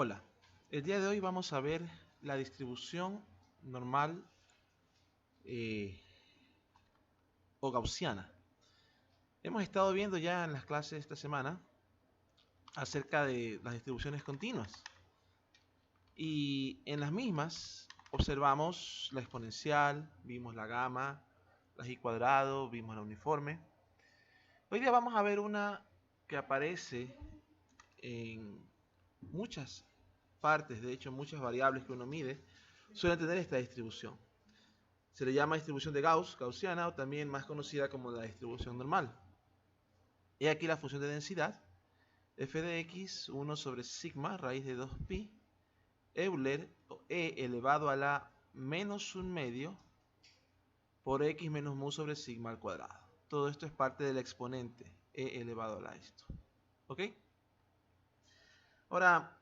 Hola, el día de hoy vamos a ver la distribución normal o gaussiana. Hemos estado viendo ya en las clases esta semana acerca de las distribuciones continuas y en las mismas observamos la exponencial, vimos la gama, la y cuadrado, vimos la uniforme. Hoy día vamos a ver una que aparece en muchas partes, de hecho muchas variables que uno mide suelen tener esta distribución. Se le llama distribución de Gauss, gaussiana, o también más conocida como la distribución normal. He aquí la función de densidad, f de x, 1 sobre sigma, raíz de 2pi, Euler, e elevado a la menos un medio, por x menos mu sobre sigma al cuadrado. Todo esto es parte del exponente, e elevado a la esto. ¿Ok? Ahora,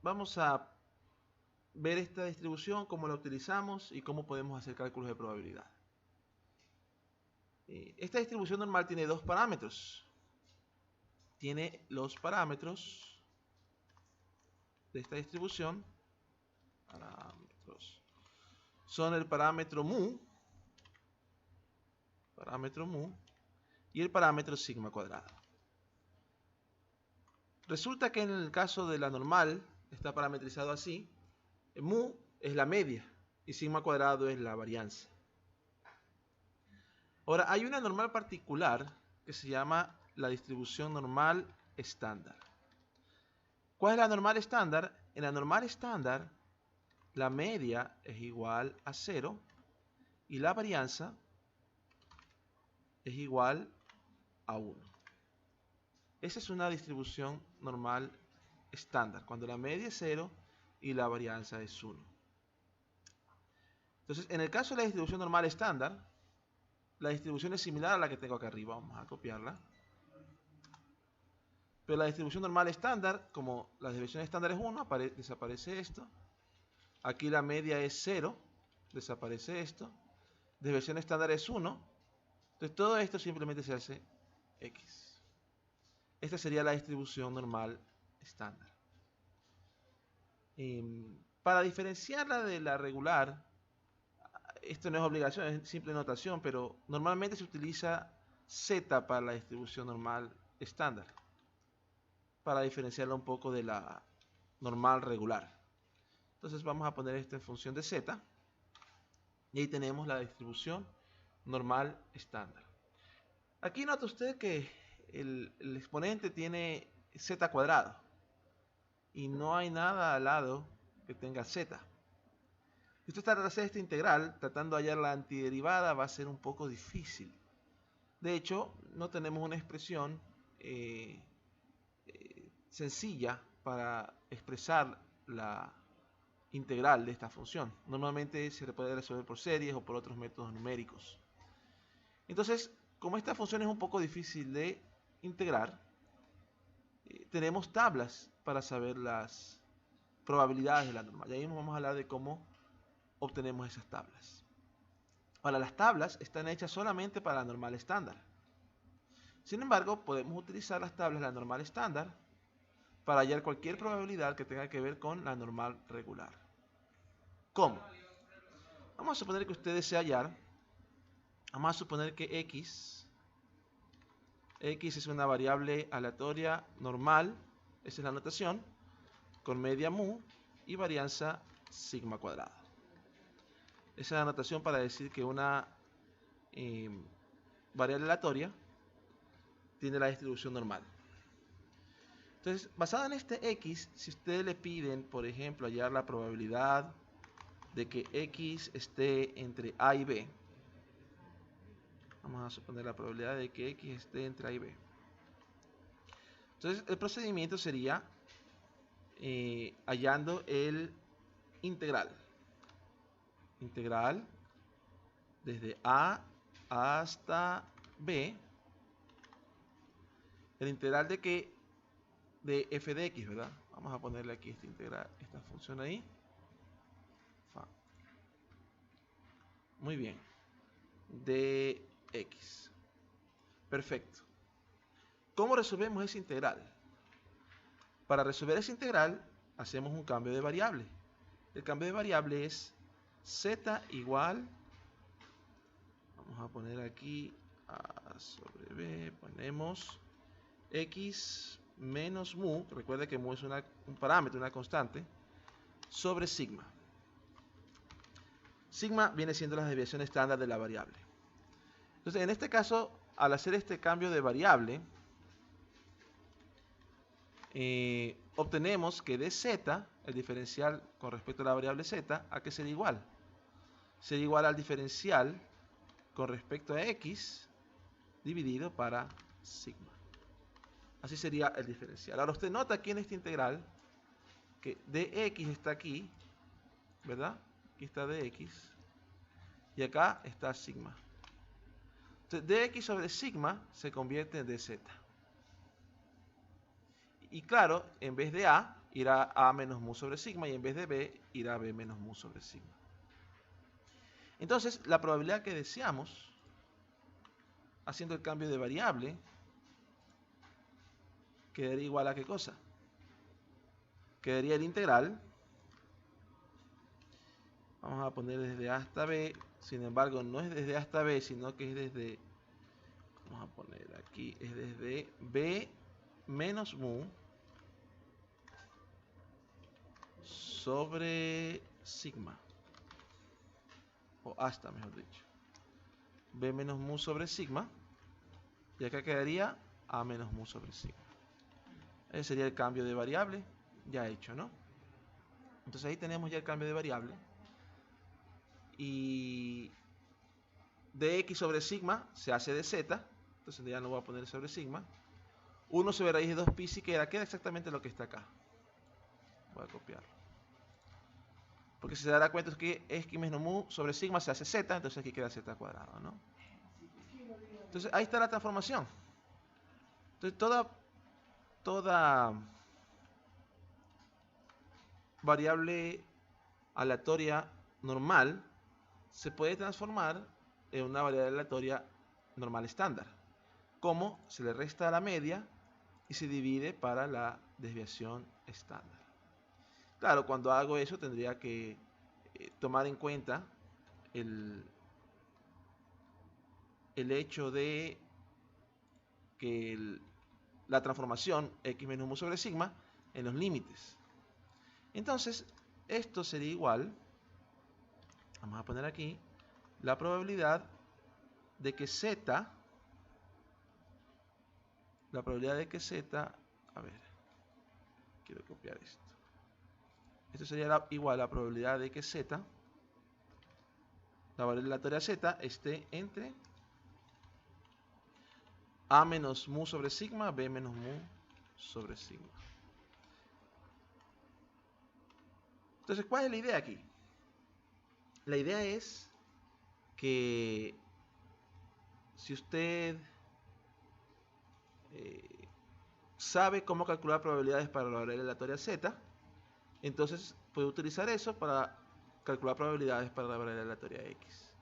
vamos a ver esta distribución, cómo la utilizamos y cómo podemos hacer cálculos de probabilidad. Esta distribución normal tiene dos parámetros. Tiene los parámetros de esta distribución. Son el parámetro mu y el parámetro sigma cuadrado. Resulta que en el caso de la normal está parametrizado así. Mu es la media y sigma cuadrado es la varianza. Ahora, hay una normal particular que se llama la distribución normal estándar. ¿Cuál es la normal estándar? En la normal estándar, la media es igual a 0 y la varianza es igual a 1. Esa es una distribución normal estándar, cuando la media es 0 y la varianza es 1. Entonces, en el caso de la distribución normal estándar, la distribución es similar a la que tengo acá arriba. Vamos a copiarla. Pero la distribución normal estándar, como la desviación estándar es 1, desaparece esto. Aquí la media es 0, desaparece esto. Desviación estándar es 1. Entonces todo esto simplemente se hace x. Esta sería la distribución normal estándar. Para diferenciarla de la regular, esto no es obligación, es simple notación, pero normalmente se utiliza z para la distribución normal estándar, para diferenciarla un poco de la normal regular. Entonces vamos a poner esto en función de z, y ahí tenemos la distribución normal estándar. Aquí nota usted que el exponente tiene z cuadrado, y no hay nada al lado que tenga z. Si usted trata de hacer esta integral, tratando de hallar la antiderivada, va a ser un poco difícil. De hecho, no tenemos una expresión sencilla para expresar la integral de esta función. Normalmente se le puede resolver por series o por otros métodos numéricos. Entonces, como esta función es un poco difícil de integrar, tenemos tablas para saber las probabilidades de la normal. Y ahí vamos a hablar de cómo obtenemos esas tablas. Ahora, las tablas están hechas solamente para la normal estándar. Sin embargo, podemos utilizar las tablas de la normal estándar para hallar cualquier probabilidad que tenga que ver con la normal regular. ¿Cómo? Vamos a suponer que usted desea hallar. Vamos a suponer que x es una variable aleatoria normal, esa es la notación, con media mu y varianza sigma cuadrada. Esa es la notación para decir que una variable aleatoria tiene la distribución normal. Entonces, basado en este x, si ustedes le piden, por ejemplo, hallar la probabilidad de que x esté entre a y b, vamos a suponer la probabilidad de que x esté entre a y b. Entonces, el procedimiento sería hallando el integral. Integral desde a hasta b. El integral de que de f de x, ¿verdad? Vamos a ponerle aquí esta integral, esta función ahí. Muy bien. De x. Perfecto. ¿Cómo resolvemos esa integral? Para resolver esa integral hacemos un cambio de variable. El cambio de variable es z igual, vamos a poner aquí a sobre b, ponemos x menos mu, recuerda que mu es un parámetro, una constante, sobre sigma. Sigma viene siendo la desviación estándar de la variable. Entonces, en este caso, al hacer este cambio de variable, obtenemos que de z, el diferencial con respecto a la variable z, ¿a qué sería igual? Sería igual al diferencial con respecto a x dividido para sigma. Así sería el diferencial. Ahora usted nota aquí en esta integral que dx está aquí, ¿verdad? Aquí está dx y acá está sigma. Entonces dx sobre sigma se convierte en dz. Y claro, en vez de a, irá a menos mu sobre sigma, y en vez de b, irá a b menos mu sobre sigma. Entonces, la probabilidad que deseamos, haciendo el cambio de variable, quedaría igual a ¿qué cosa? Quedaría el integral, vamos a poner desde a hasta b, sin embargo no es desde a hasta b, sino que es desde, vamos a poner aquí, es desde b menos mu sobre sigma, o hasta, mejor dicho, b menos mu sobre sigma, y acá quedaría a menos mu sobre sigma. Ese sería el cambio de variable ya hecho, ¿no? Entonces ahí tenemos ya el cambio de variable, y dx sobre sigma se hace de z, entonces ya no voy a poner sobre sigma. 1 sobre raíz de 2 pi si queda exactamente lo que está acá. Voy a copiarlo. Porque si se dará cuenta es que x menos mu sobre sigma se hace z, entonces aquí queda z cuadrado, ¿no? Entonces ahí está la transformación. Entonces toda variable aleatoria normal se puede transformar en una variable aleatoria normal estándar. Como se le resta la media y se divide para la desviación estándar. Claro, cuando hago eso tendría que tomar en cuenta el hecho de que la transformación x menos mu sobre sigma en los límites. Entonces, esto sería igual, vamos a poner aquí, la probabilidad de que z, a ver, quiero copiar esto. Esto sería igual a la probabilidad de que z, la variable aleatoria z, esté entre a menos mu sobre sigma, b menos mu sobre sigma. Entonces, ¿cuál es la idea aquí? La idea es que si usted sabe cómo calcular probabilidades para la variable aleatoria z, entonces puede utilizar eso para calcular probabilidades para la variable aleatoria x.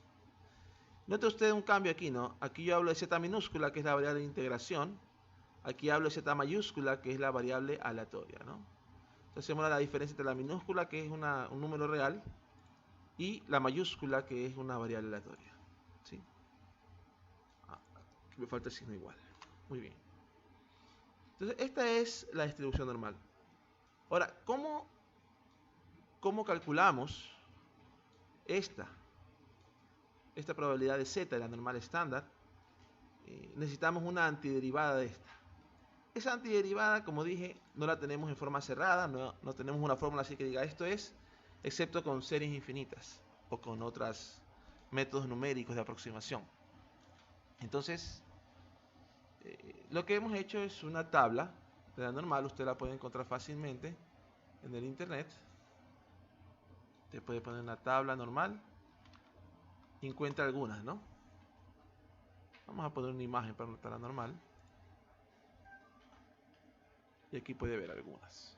Note usted un cambio aquí, ¿no? Aquí yo hablo de z minúscula, que es la variable de integración. Aquí hablo de z mayúscula, que es la variable aleatoria, ¿no? Entonces hacemos la diferencia entre la minúscula, que es un número real, y la mayúscula, que es una variable aleatoria. ¿Sí? Aquí me falta el signo igual. Muy bien. Entonces esta es la distribución normal. Ahora, ¿cómo calculamos esta probabilidad de z de la normal estándar? Necesitamos una antiderivada de esta. Esa antiderivada, como dije, no la tenemos en forma cerrada, no tenemos una fórmula así que diga esto es, excepto con series infinitas o con otros métodos numéricos de aproximación. Entonces, lo que hemos hecho es una tabla de la normal, usted la puede encontrar fácilmente en el internet. Usted puede poner una tabla normal y encuentra algunas, ¿no? Vamos a poner una imagen para una tabla normal. Y aquí puede ver algunas.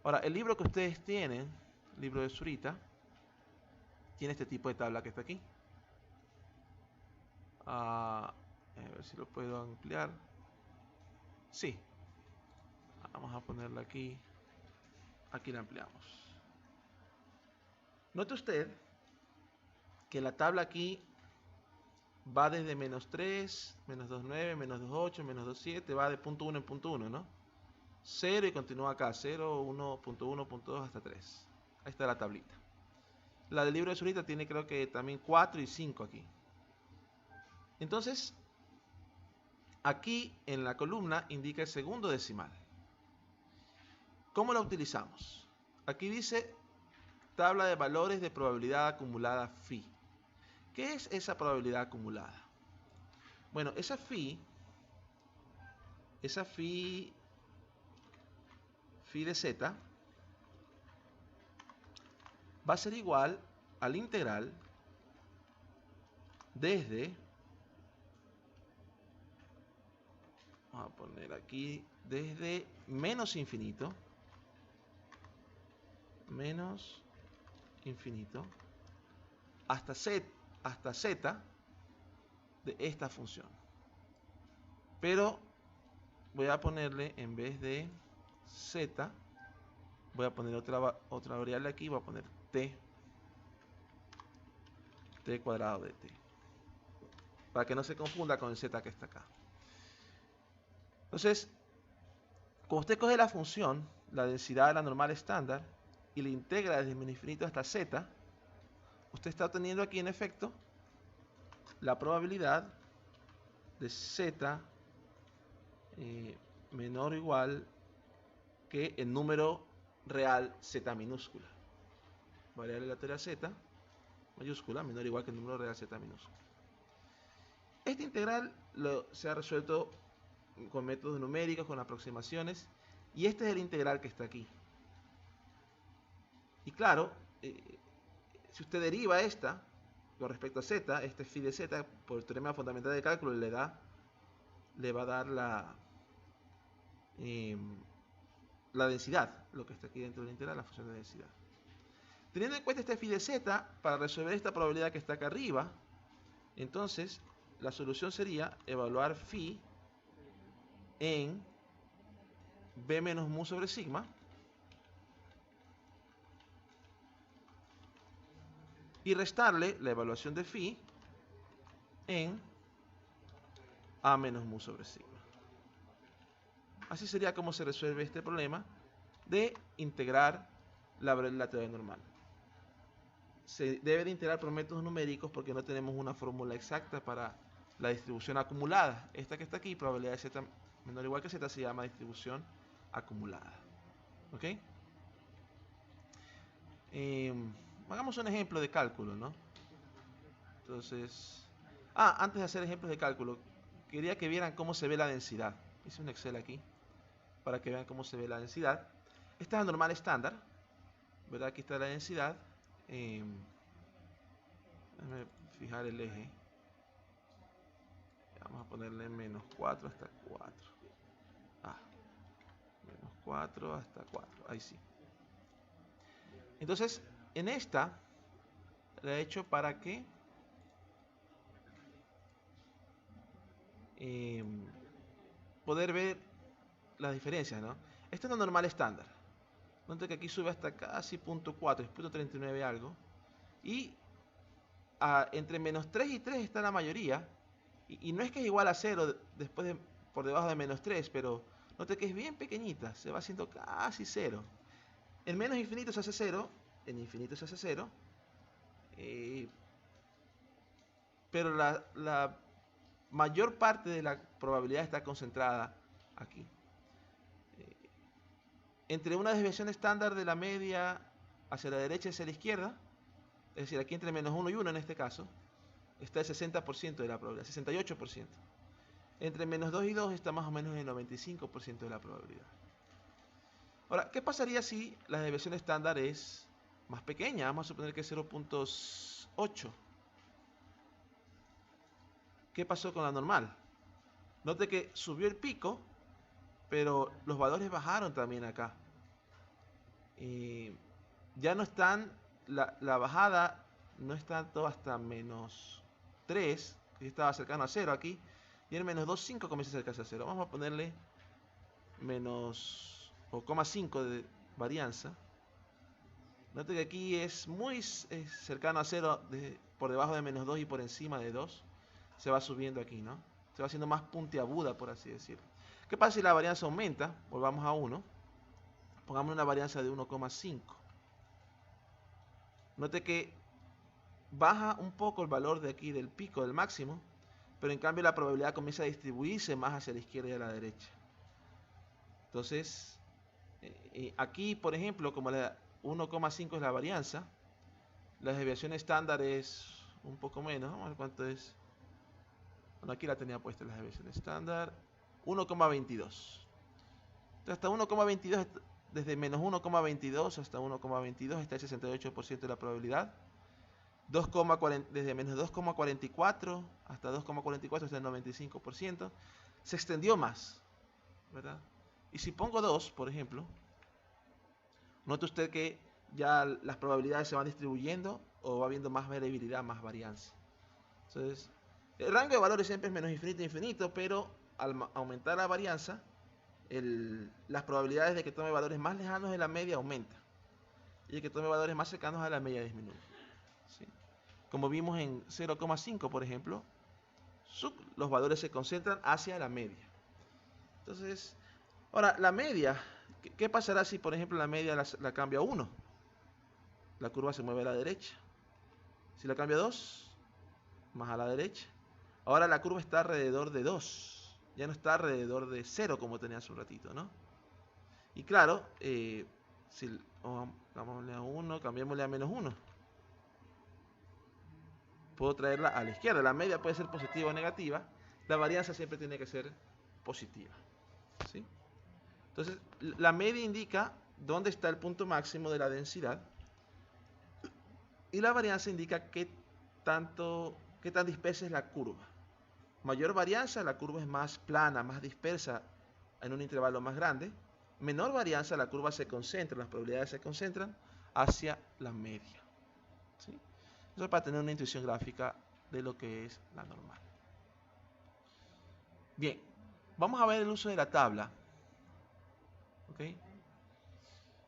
Ahora, el libro que ustedes tienen, el libro de Zurita, tiene este tipo de tabla que está aquí. A ver si lo puedo ampliar. Sí. Vamos a ponerla aquí. aquí la ampliamos. Note usted que la tabla aquí va desde menos 3, menos 2,9, menos 2,8, menos 2,7, va de punto 1 en punto 1, ¿no? 0 y continúa acá, 0, 1, punto 1, punto 2 hasta 3. Ahí está la tablita. La del libro de Zurita tiene creo que también 4 y 5 aquí. Entonces, aquí en la columna indica el segundo decimal. ¿Cómo la utilizamos? Aquí dice tabla de valores de probabilidad acumulada phi. ¿Qué es esa probabilidad acumulada? Bueno, esa phi de z va a ser igual al integral desde, vamos a poner aquí, desde menos infinito hasta z de esta función. Pero voy a ponerle, en vez de z, voy a poner otra variable aquí, voy a poner t cuadrado de t, para que no se confunda con el z que está acá. Entonces, cuando usted coge la función, la densidad de la normal estándar, y la integra desde menos infinito hasta z, usted está obteniendo aquí en efecto la probabilidad de z menor o igual que el número real z minúscula. Variable aleatoria z mayúscula menor o igual que el número real z minúscula. Esta integral se ha resuelto con métodos numéricos, con aproximaciones, y este es el integral que está aquí. Y claro, si usted deriva esta con respecto a z, este phi de z, por el teorema fundamental de cálculo, le va a dar la densidad, lo que está aquí dentro de la integral, la función de densidad. Teniendo en cuenta este phi de z, para resolver esta probabilidad que está acá arriba, entonces la solución sería evaluar phi en b menos mu sobre sigma, y restarle la evaluación de phi en a menos mu sobre sigma. Así sería como se resuelve este problema de integrar la variable lateral normal. Se debe de integrar por métodos numéricos porque no tenemos una fórmula exacta para la distribución acumulada. Esta que está aquí, probabilidad de z menor o igual que z, se llama distribución acumulada. ¿Ok? Hagamos un ejemplo de cálculo, ¿no? Entonces, antes de hacer ejemplos de cálculo, quería que vieran cómo se ve la densidad. Hice un Excel aquí para que vean cómo se ve la densidad. Esta es la normal estándar, ¿verdad? Aquí está la densidad. Déjame fijar el eje. Vamos a ponerle menos 4 hasta 4. Menos 4 hasta 4. Ahí sí. Entonces, en esta la he hecho para que poder ver las diferencias, ¿no? Esta es la normal estándar. Note que aquí sube hasta casi 0.4, es 0.39 algo. Y entre menos 3 y 3 está la mayoría. Y no es que es igual a 0 por debajo de menos 3, pero note que es bien pequeñita, se va haciendo casi 0. En menos infinito se hace 0, en infinito se hace 0. Pero la mayor parte de la probabilidad está concentrada aquí. Entre una desviación estándar de la media hacia la derecha y hacia la izquierda, es decir, aquí entre menos 1 y 1 en este caso, está el 60% de la probabilidad, 68%. Entre menos 2 y 2 está más o menos el 95% de la probabilidad. Ahora, ¿qué pasaría si la desviación estándar es más pequeña? Vamos a suponer que es 0.8. ¿Qué pasó con la normal? Note que subió el pico, pero los valores bajaron también acá. Ya no están, la bajada no está tanto hasta menos 3, que estaba cercano a 0 aquí, y en menos 2,5 comienza a acercarse a 0. Vamos a ponerle menos, o 0,5 varianza, note que aquí es muy cercano a 0, por debajo de menos 2 y por encima de 2. Se va subiendo aquí, ¿no? Se va haciendo más puntiaguda, por así decirlo. ¿Qué pasa si la varianza aumenta? Volvamos a 1. Pongamos una varianza de 1,5. Note que baja un poco el valor de aquí del pico, del máximo, pero en cambio la probabilidad comienza a distribuirse más hacia la izquierda y a la derecha. Entonces, aquí, por ejemplo, como la 1,5 es la varianza, la desviación estándar es un poco menos. Vamos a ver cuánto es. Bueno, aquí la tenía puesta la desviación estándar. 1,22. Hasta 1,22, desde menos 1,22 hasta 1,22 está el 68% de la probabilidad. Desde menos 2,44 hasta 2,44 está el 95%. Se extendió más, ¿verdad? Y si pongo 2, por ejemplo, note usted que ya las probabilidades se van distribuyendo o va habiendo más variabilidad, más varianza. Entonces, el rango de valores siempre es menos infinito a infinito, pero al aumentar la varianza, las probabilidades de que tome valores más lejanos de la media aumentan y de que tome valores más cercanos a la media disminuyen. ¿Sí? Como vimos en 0,5, por ejemplo, los valores se concentran hacia la media. Entonces, ahora, la media, ¿qué pasará si, por ejemplo, la media la cambio a 1? La curva se mueve a la derecha. Si la cambio a 2, más a la derecha. Ahora la curva está alrededor de 2. Ya no está alrededor de 0 como tenía hace un ratito, ¿no? Y claro, si cambiémosle a 1, cambiémosle a menos 1. Puedo traerla a la izquierda. La media puede ser positiva o negativa. La varianza siempre tiene que ser positiva. ¿Sí? Entonces, la media indica dónde está el punto máximo de la densidad. Y la varianza indica qué tan dispersa es la curva. Mayor varianza, la curva es más plana, más dispersa en un intervalo más grande. Menor varianza, la curva se concentra, las probabilidades se concentran hacia la media. ¿Sí? Eso es para tener una intuición gráfica de lo que es la normal. Bien, vamos a ver el uso de la tabla. ¿Okay?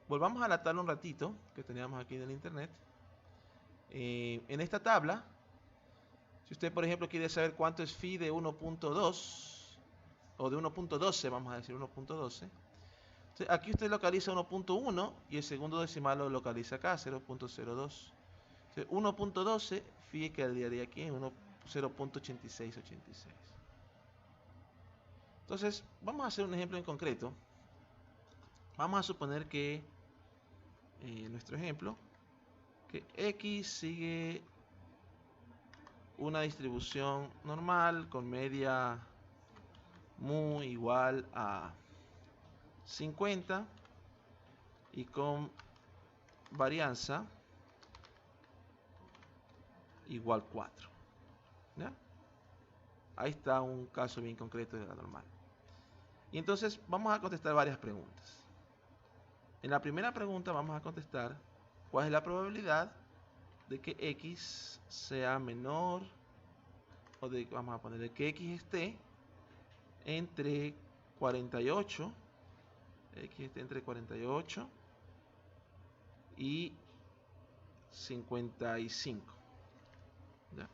Volvamos a la tabla un ratito que teníamos aquí en el internet. En esta tabla, si usted por ejemplo quiere saber cuánto es phi de 1.2 o de 1.12, vamos a decir 1.12, aquí usted localiza 1.1 y el segundo decimal lo localiza acá, 0.02. 1.12, phi quedaría aquí en 0.8686. Entonces, vamos a hacer un ejemplo en concreto. Vamos a suponer que nuestro ejemplo, que X sigue una distribución normal con media mu igual a 50 y con varianza igual 4. ¿Ya? Ahí está un caso bien concreto de la normal. Y entonces vamos a contestar varias preguntas. En la primera pregunta vamos a contestar cuál es la probabilidad de que X sea menor, o vamos a ponerle que X esté entre 48, X esté entre 48 y 55. ¿Ya?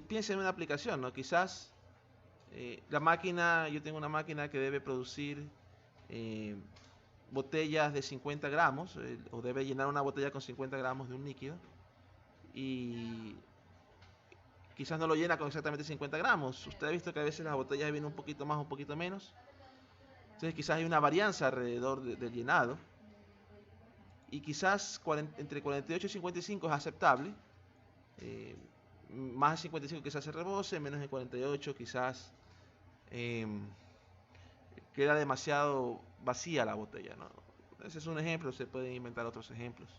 Piensen en una aplicación, ¿no? Quizás la máquina, yo tengo una máquina que debe producir botellas de 50 gramos, o debe llenar una botella con 50 gramos de un líquido, y quizás no lo llena con exactamente 50 gramos. Usted ha visto que a veces las botellas vienen un poquito más o un poquito menos. Entonces quizás hay una varianza alrededor del llenado. Y quizás entre 48 y 55 es aceptable. Más de 55 quizás se rebose, menos de 48 quizás queda demasiado vacía la botella, ¿no? Ese es un ejemplo, se pueden inventar otros ejemplos.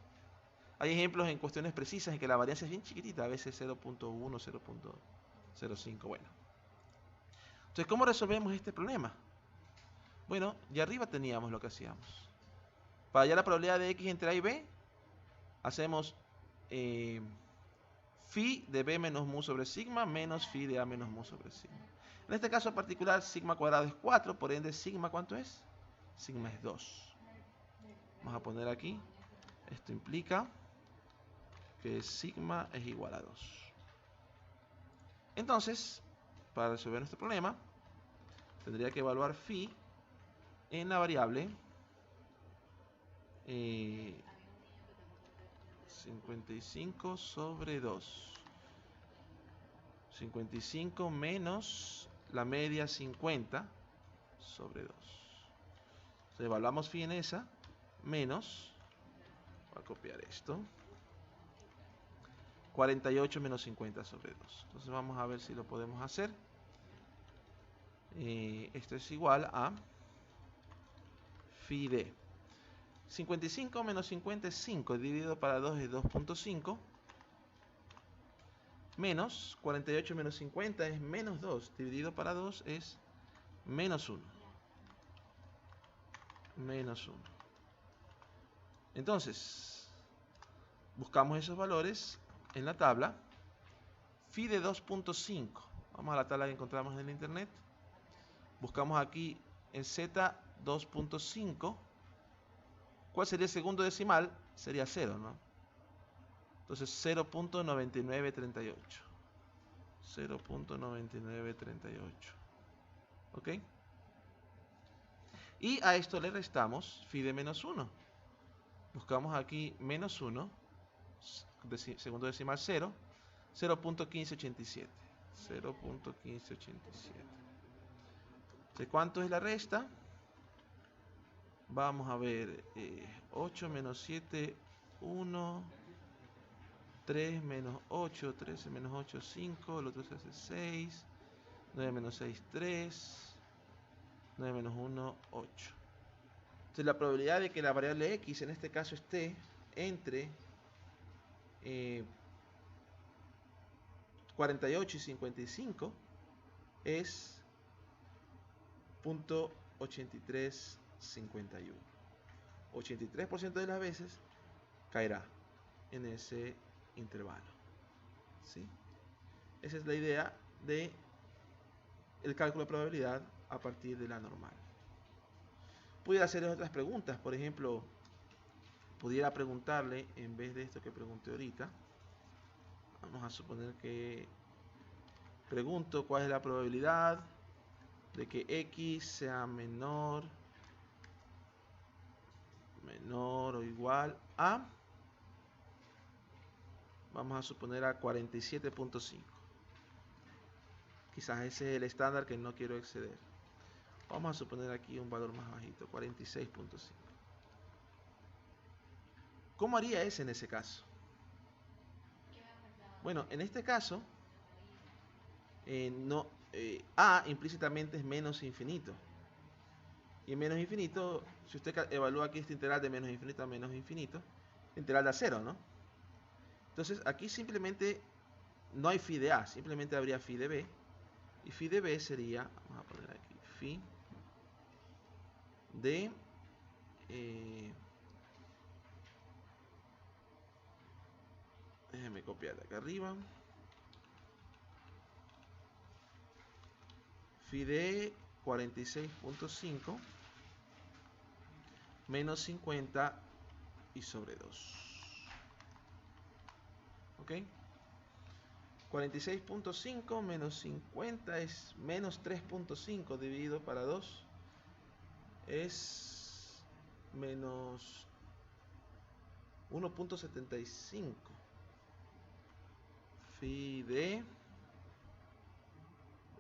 Hay ejemplos en cuestiones precisas en que la varianza es bien chiquitita, a veces 0.1, 0.05, bueno. Entonces, ¿cómo resolvemos este problema? Bueno, ya arriba teníamos lo que hacíamos. Para hallar la probabilidad de X entre A y B, hacemos phi de B menos mu sobre sigma menos phi de A menos mu sobre sigma. En este caso particular, sigma cuadrado es 4, por ende sigma, ¿cuánto es? sigma es 2. Vamos a poner aquí, esto implica que sigma es igual a 2. Entonces, para resolver nuestro problema, tendría que evaluar phi en la variable 55 sobre 2. 55 menos la media 50 sobre 2. Entonces evaluamos phi en esa, menos, voy a copiar esto, 48 menos 50 sobre 2. Entonces vamos a ver si lo podemos hacer. Esto es igual a phi de 55 menos 50 es 5, dividido para 2 es 2.5, menos 48 menos 50 es menos 2, dividido para 2 es menos 1. Menos 1. Entonces, buscamos esos valores en la tabla. Phi de 2.5. Vamos a la tabla que encontramos en el internet. Buscamos aquí en Z 2.5. ¿Cuál sería el segundo decimal? Sería 0, ¿no? Entonces 0.9938. 0.9938. ¿Ok? Y a esto le restamos phi de menos 1. Buscamos aquí menos 1, segundo decimal 0, 0.1587. 0.1587. ¿De cuánto es la resta? Vamos a ver, 8 menos 7, 1, 3 menos 8, 13 menos 8, 5, el otro se hace 6, 9 menos 6, 3, 9 menos 1, 8. Entonces la probabilidad de que la variable x en este caso esté entre 48 y 55 es 0.8351. 83% de las veces caerá en ese intervalo. ¿Sí? Esa es la idea de el cálculo de probabilidad a partir de la normal. Pudiera hacerles otras preguntas, por ejemplo, pudiera preguntarle, en vez de esto que pregunté ahorita, vamos a suponer que pregunto cuál es la probabilidad de que x sea menor o igual a, vamos a suponer a 47.5. Quizás ese es el estándar que no quiero exceder. Vamos a suponer aquí un valor más bajito, 46.5. ¿Cómo haría ese en ese caso? Bueno, en este caso, A implícitamente es menos infinito. Y en menos infinito, si usted evalúa aquí este integral de menos infinito a menos infinito, integral da 0, ¿no? Entonces aquí simplemente no hay phi de A, simplemente habría phi de B. Y phi de B sería, vamos a poner aquí, phi de déjeme copiar de acá arriba. Phi de 46.5 menos 50 y sobre 2. ¿Ok? 46.5 menos 50 es menos 3.5 dividido para 2 es menos 1.75. Phi de,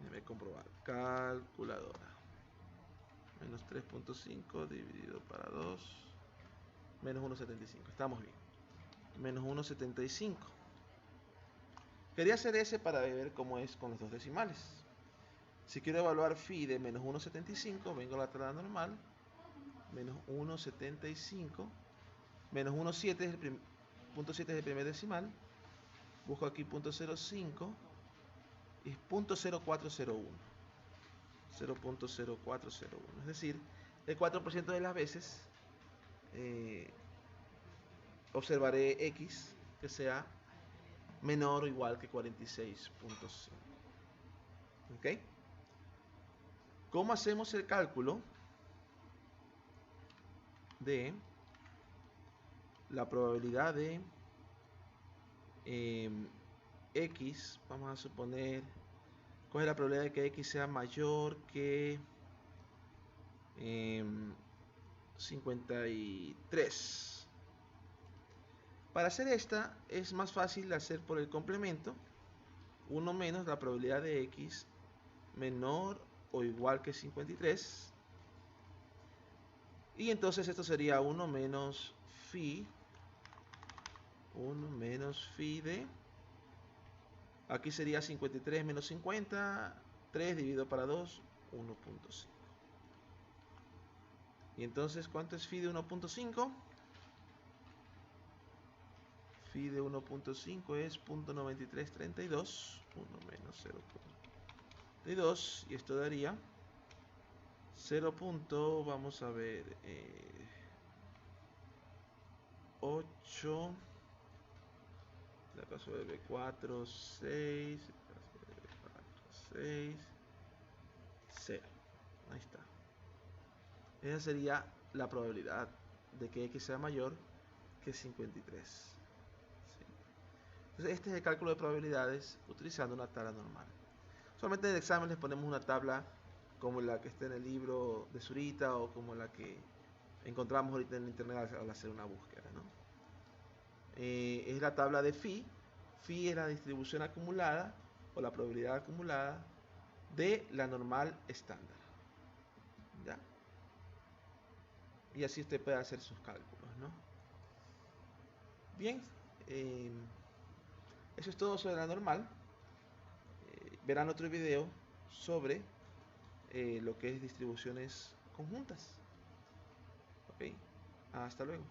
déjame comprobar, calculadora, menos 3.5 dividido para 2 menos 1.75. Estamos bien. Menos 1.75. Quería hacer ese para ver cómo es con los dos decimales. Si quiero evaluar phi de menos 1.75, vengo a la tabla normal. Menos 1.75. Menos 1.7 es el punto 7 es el primer decimal. Busco aquí punto 0.5 y es punto 0.401. 0.0401. Es decir, el 4% de las veces observaré x que sea menor o igual que 46.5. ¿Ok? ¿Cómo hacemos el cálculo de la probabilidad de x, vamos a suponer, ¿cuál es la probabilidad de que x sea mayor que 53? Para hacer esta es más fácil hacer por el complemento, 1 menos la probabilidad de x menor o igual que 53, y entonces esto sería 1 menos phi de, aquí sería 53 menos 50, 3 dividido para 2, 1.5. Y entonces, ¿cuánto es phi de 1.5? Phi de 1.5 es 0.9332, 1 menos 0.32, y esto daría 0. Vamos a ver, 8, la caso de B4, 6, 6, 0. Ahí está. Esa sería la probabilidad de que x sea mayor que 53. ¿Sí? Entonces este es el cálculo de probabilidades utilizando una tabla normal. Solamente en el examen les ponemos una tabla como la que está en el libro de Zurita o como la que encontramos ahorita en internet al hacer una búsqueda, ¿no? Es la tabla de phi. Phi es la distribución acumulada o la probabilidad acumulada de la normal estándar. ¿Ya? Y así usted puede hacer sus cálculos, ¿no? Bien, eso es todo sobre la normal. Verán otro video sobre lo que es distribuciones conjuntas. ¿Ok? Hasta luego.